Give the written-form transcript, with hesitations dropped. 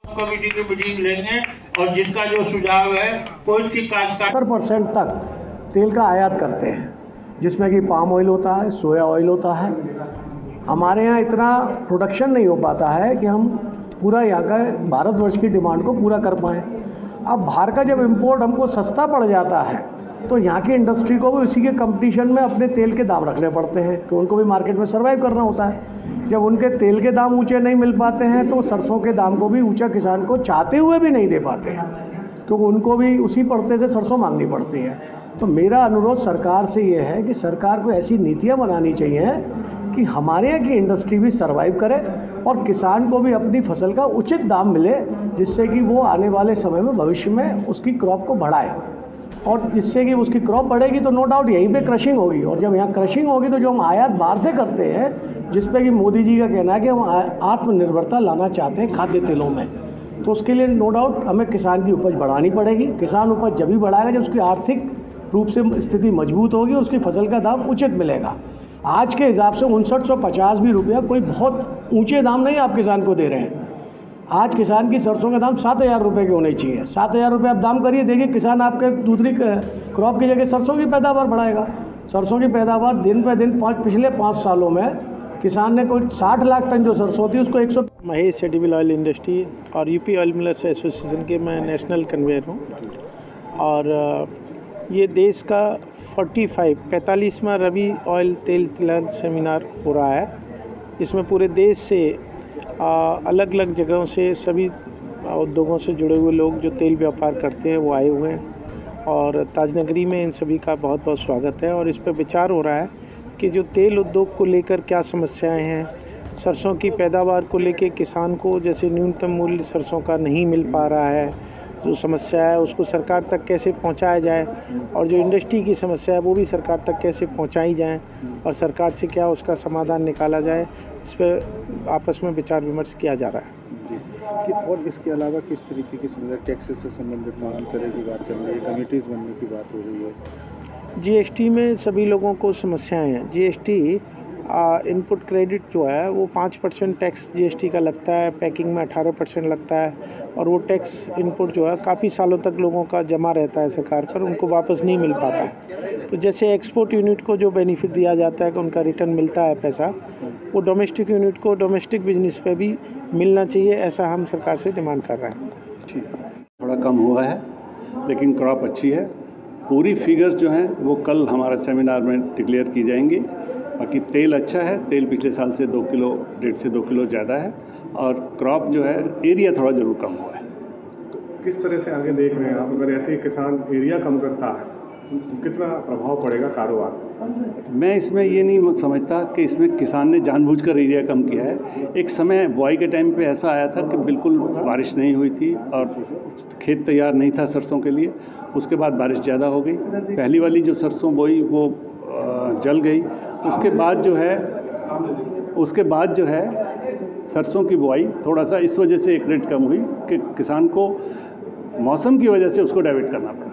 Committee की meeting लेंगे और जिसका जो सुझाव है वो इसकी कार्यकारिणी 70% तक तेल का आयात करते हैं, जिसमें कि पाम ऑयल होता है, सोया ऑयल होता है। हमारे यहाँ इतना प्रोडक्शन नहीं हो पाता है कि हम पूरा यहाँ का भारतवर्ष की डिमांड को पूरा कर पाएँ। अब बाहर का जब इंपोर्ट हमको सस्ता पड़ जाता है तो यहाँ की इंडस्ट्री को भी उसी के कंपटीशन में अपने तेल के दाम रखने पड़ते हैं, तो उनको भी मार्केट में सर्वाइव करना होता है। जब उनके तेल के दाम ऊंचे नहीं मिल पाते हैं तो सरसों के दाम को भी ऊंचा किसान को चाहते हुए भी नहीं दे पाते हैं, क्योंकि उनको भी उसी पड़ते से सरसों मांगनी पड़ती है। तो मेरा अनुरोध सरकार से ये है कि सरकार को ऐसी नीतियाँ बनानी चाहिए कि हमारे यहाँ की इंडस्ट्री भी सर्वाइव करे और किसान को भी अपनी फसल का उचित दाम मिले, जिससे कि वो आने वाले समय में भविष्य में उसकी क्रॉप को बढ़ाए। और जिससे कि उसकी क्रॉप बढ़ेगी तो नो डाउट यहीं पे क्रशिंग होगी, और जब यहाँ क्रशिंग होगी तो जो हम आयात बाहर से करते हैं, जिस पे कि मोदी जी का कहना है कि हम आत्मनिर्भरता लाना चाहते हैं खाद्य तेलों में, तो उसके लिए नो डाउट हमें किसान की उपज बढ़ानी पड़ेगी। किसान उपज जब भी बढ़ाएगा जब उसकी आर्थिक रूप से स्थिति मजबूत होगी, उसकी फसल का दाम उचित मिलेगा। आज के हिसाब से 5950 भी रुपया कोई बहुत ऊंचे दाम नहीं आप किसान को दे रहे हैं। आज किसान की सरसों का दाम 7000 रुपये के होने चाहिए। 7000 रुपये आप दाम करिए, देखिए किसान आपके दूसरी क्रॉप की जगह सरसों की पैदावार बढ़ाएगा। सरसों की पैदावार दिन पे दिन पिछले 5 सालों में किसान ने कोई 60 लाख टन जो सरसों थी उसको 100। महेश एडिबल ऑयल इंडस्ट्री और यूपी ऑयल मिलर्स एसोसिएशन के मैं नेशनल कन्वेयर हूँ, और ये देश का 45वां रबी ऑयल तेल सेमिनार हो रहा है। इसमें पूरे देश से अलग अलग जगहों से सभी उद्योगों से जुड़े हुए लोग जो तेल व्यापार करते हैं वो आए हुए हैं, और ताजनगरी में इन सभी का बहुत बहुत स्वागत है। और इस पर विचार हो रहा है कि जो तेल उद्योग को लेकर क्या समस्याएं हैं, सरसों की पैदावार को लेकर किसान को जैसे न्यूनतम मूल्य सरसों का नहीं मिल पा रहा है, जो समस्या है उसको सरकार तक कैसे पहुंचाया जाए, और जो इंडस्ट्री की समस्या है वो भी सरकार तक कैसे पहुंचाई जाए, और सरकार से क्या उसका समाधान निकाला जाए, इस पर आपस में विचार विमर्श किया जा रहा है। कि और इसके अलावा किस तरीके की टैक्सेस से संबंधित मांग तरह की बात चल रही है, कमेटीज़ बनने की बात हो रही है। जीएसटी में सभी लोगों को समस्याएं हैं। जीएसटी इनपुट क्रेडिट जो है वो 5% टैक्स जीएसटी का लगता है, पैकिंग में 18% लगता है, और वो टैक्स इनपुट जो है काफ़ी सालों तक लोगों का जमा रहता है सरकार पर, उनको वापस नहीं मिल पाता है। तो जैसे एक्सपोर्ट यूनिट को जो बेनिफिट दिया जाता है कि उनका रिटर्न मिलता है पैसा, वो डोमेस्टिक यूनिट को डोमेस्टिक बिजनेस पे भी मिलना चाहिए, ऐसा हम सरकार से डिमांड कर रहे हैं। ठीक, थोड़ा कम हुआ है लेकिन क्रॉप अच्छी है। पूरी फिगर्स जो हैं वो कल हमारे सेमिनार में डिक्लेयर की जाएंगी। बाकी तेल अच्छा है, तेल पिछले साल से 1.5 से 2 किलो ज़्यादा है, और क्रॉप जो है एरिया थोड़ा ज़रूर कम हुआ है। किस तरह से आगे देख रहे हैं आप, अगर ऐसे किसान एरिया कम करता है तो कितना प्रभाव पड़ेगा कारोबार? मैं इसमें ये नहीं समझता कि इसमें किसान ने जानबूझकर एरिया कम किया है। एक समय बुआई के टाइम पे ऐसा आया था कि बिल्कुल बारिश नहीं हुई थी और खेत तैयार नहीं था सरसों के लिए। उसके बाद बारिश ज़्यादा हो गई, पहली वाली जो सरसों बोई वो जल गई। उसके बाद जो है सरसों की बुआई थोड़ा सा इस वजह से एक रेट कम हुई कि किसान को मौसम की वजह से उसको डाइवर्ट करना पड़ा।